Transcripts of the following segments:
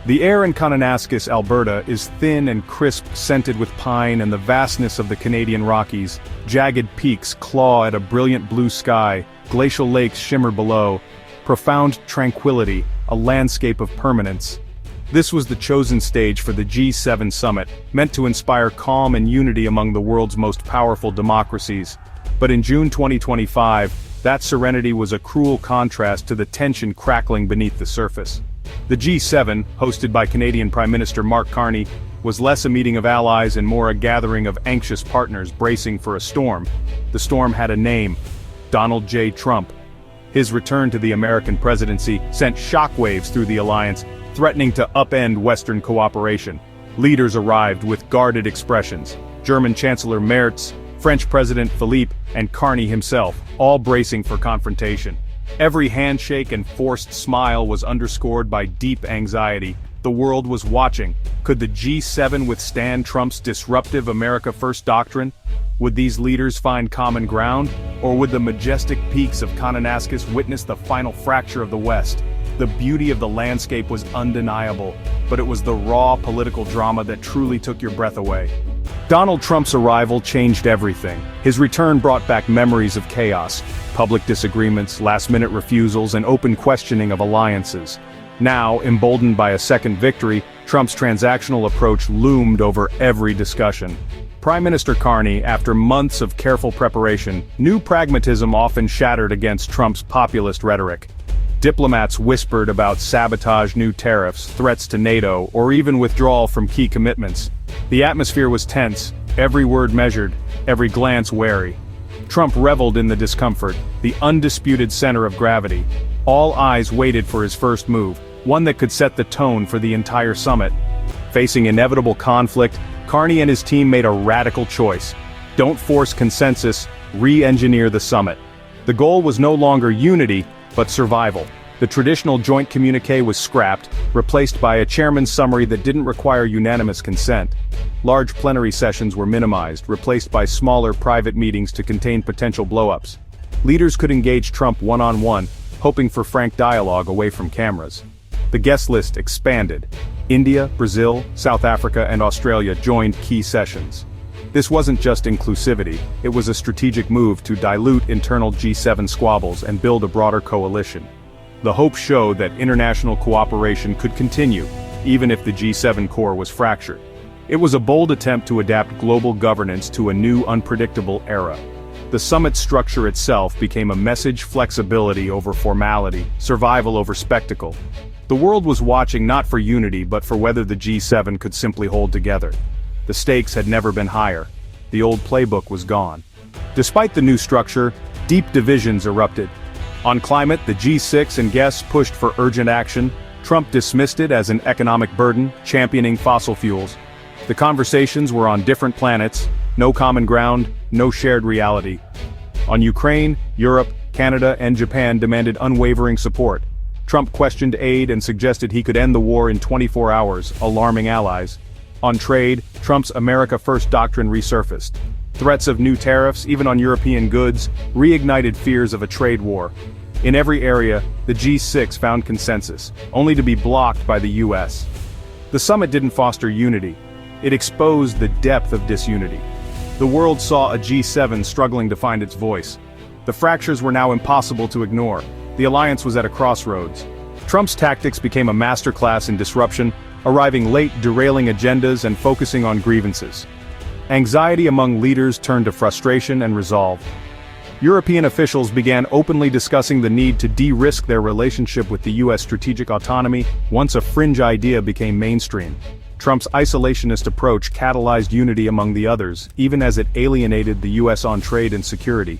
The air in Kananaskis, Alberta, is thin and crisp, scented with pine and the vastness of the Canadian Rockies. Jagged peaks claw at a brilliant blue sky, glacial lakes shimmer below. Profound tranquility, a landscape of permanence. This was the chosen stage for the G7 summit, meant to inspire calm and unity among the world's most powerful democracies. But in June 2025, that serenity was a cruel contrast to the tension crackling beneath the surface. The G7, hosted by Canadian Prime Minister Mark Carney, was less a meeting of allies and more a gathering of anxious partners bracing for a storm. The storm had a name: Donald J. Trump. His return to the American presidency sent shockwaves through the alliance, threatening to upend Western cooperation. Leaders arrived with guarded expressions: German Chancellor Merz, French President Philippe, and Carney himself, all bracing for confrontation. Every handshake and forced smile was underscored by deep anxiety. The world was watching. Could the G7 withstand Trump's disruptive America First doctrine? Would these leaders find common ground, or would the majestic peaks of Kananaskis witness the final fracture of the West? The beauty of the landscape was undeniable, but it was the raw political drama that truly took your breath away. Donald Trump's arrival changed everything. His return brought back memories of chaos, public disagreements, last-minute refusals, and open questioning of alliances. Now, emboldened by a second victory, Trump's transactional approach loomed over every discussion. Prime Minister Carney, after months of careful preparation, knew pragmatism often shattered against Trump's populist rhetoric. Diplomats whispered about sabotage, new tariffs, threats to NATO, or even withdrawal from key commitments. The atmosphere was tense, every word measured, every glance wary. Trump reveled in the discomfort, the undisputed center of gravity. All eyes waited for his first move, one that could set the tone for the entire summit. Facing inevitable conflict, Carney and his team made a radical choice. Don't force consensus, re-engineer the summit. The goal was no longer unity, but survival. The traditional joint communique was scrapped, replaced by a chairman's summary that didn't require unanimous consent. Large plenary sessions were minimized, replaced by smaller private meetings to contain potential blow-ups. Leaders could engage Trump one-on-one, hoping for frank dialogue away from cameras. The guest list expanded. India, Brazil, South Africa, and Australia joined key sessions. This wasn't just inclusivity, it was a strategic move to dilute internal G7 squabbles and build a broader coalition. The hope showed that international cooperation could continue, even if the G7 core was fractured. It was a bold attempt to adapt global governance to a new unpredictable era. The summit structure itself became a message: flexibility over formality, survival over spectacle. The world was watching not for unity but for whether the G7 could simply hold together. The stakes had never been higher. The old playbook was gone. Despite the new structure, deep divisions erupted. On climate, the G6 and guests pushed for urgent action. Trump dismissed it as an economic burden, championing fossil fuels. The conversations were on different planets, no common ground, no shared reality. On Ukraine, Europe, Canada, and Japan demanded unwavering support. Trump questioned aid and suggested he could end the war in 24 hours, alarming allies. On trade, Trump's America First doctrine resurfaced. Threats of new tariffs, even on European goods, reignited fears of a trade war. In every area, the G6 found consensus, only to be blocked by the US. The summit didn't foster unity. It exposed the depth of disunity. The world saw a G7 struggling to find its voice. The fractures were now impossible to ignore. The alliance was at a crossroads. Trump's tactics became a masterclass in disruption, arriving late, derailing agendas and focusing on grievances. Anxiety among leaders turned to frustration and resolve. European officials began openly discussing the need to de-risk their relationship with the US strategic autonomy once a fringe idea became mainstream. Trump's isolationist approach catalyzed unity among the others, even as it alienated the US on trade and security.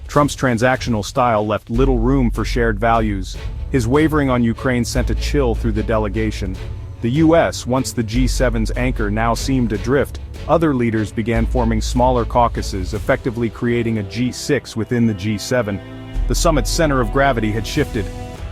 Trump's transactional style left little room for shared values. His wavering on Ukraine sent a chill through the delegation. The US, once the G7's anchor, now seemed adrift. Other leaders began forming smaller caucuses, effectively creating a G6 within the G7. The summit's center of gravity had shifted.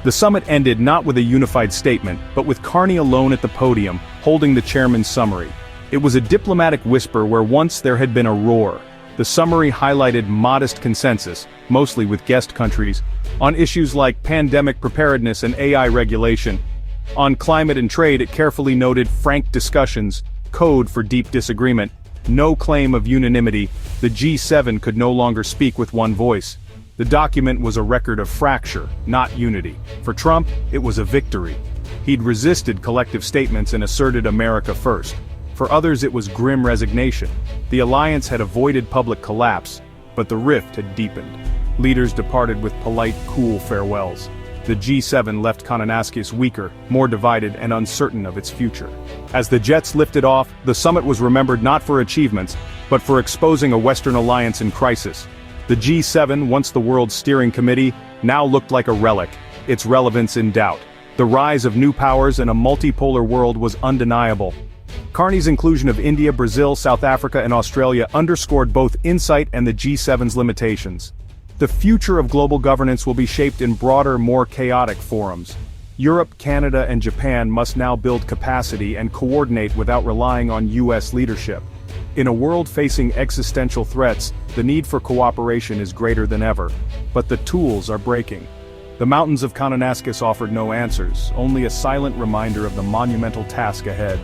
The summit ended not with a unified statement, but with Carney alone at the podium, holding the chairman's summary. It was a diplomatic whisper where once there had been a roar. The summary highlighted modest consensus, mostly with guest countries, on issues like pandemic preparedness and AI regulation. On climate and trade, it carefully noted frank discussions, code for deep disagreement, no claim of unanimity. The G7 could no longer speak with one voice. The document was a record of fracture, not unity. For Trump, it was a victory. He'd resisted collective statements and asserted America first. For others, it was grim resignation. The alliance had avoided public collapse, but the rift had deepened. Leaders departed with polite, cool farewells. The G7 left Kananaskis weaker, more divided and uncertain of its future. As the jets lifted off, the summit was remembered not for achievements, but for exposing a Western alliance in crisis. The G7, once the world's steering committee, now looked like a relic, its relevance in doubt. The rise of new powers in a multipolar world was undeniable. Carney's inclusion of India, Brazil, South Africa and Australia underscored both insight and the G7's limitations. The future of global governance will be shaped in broader, more chaotic forums. Europe, Canada and Japan must now build capacity and coordinate without relying on US leadership. In a world facing existential threats, the need for cooperation is greater than ever. But the tools are breaking. The mountains of Kananaskis offered no answers, only a silent reminder of the monumental task ahead.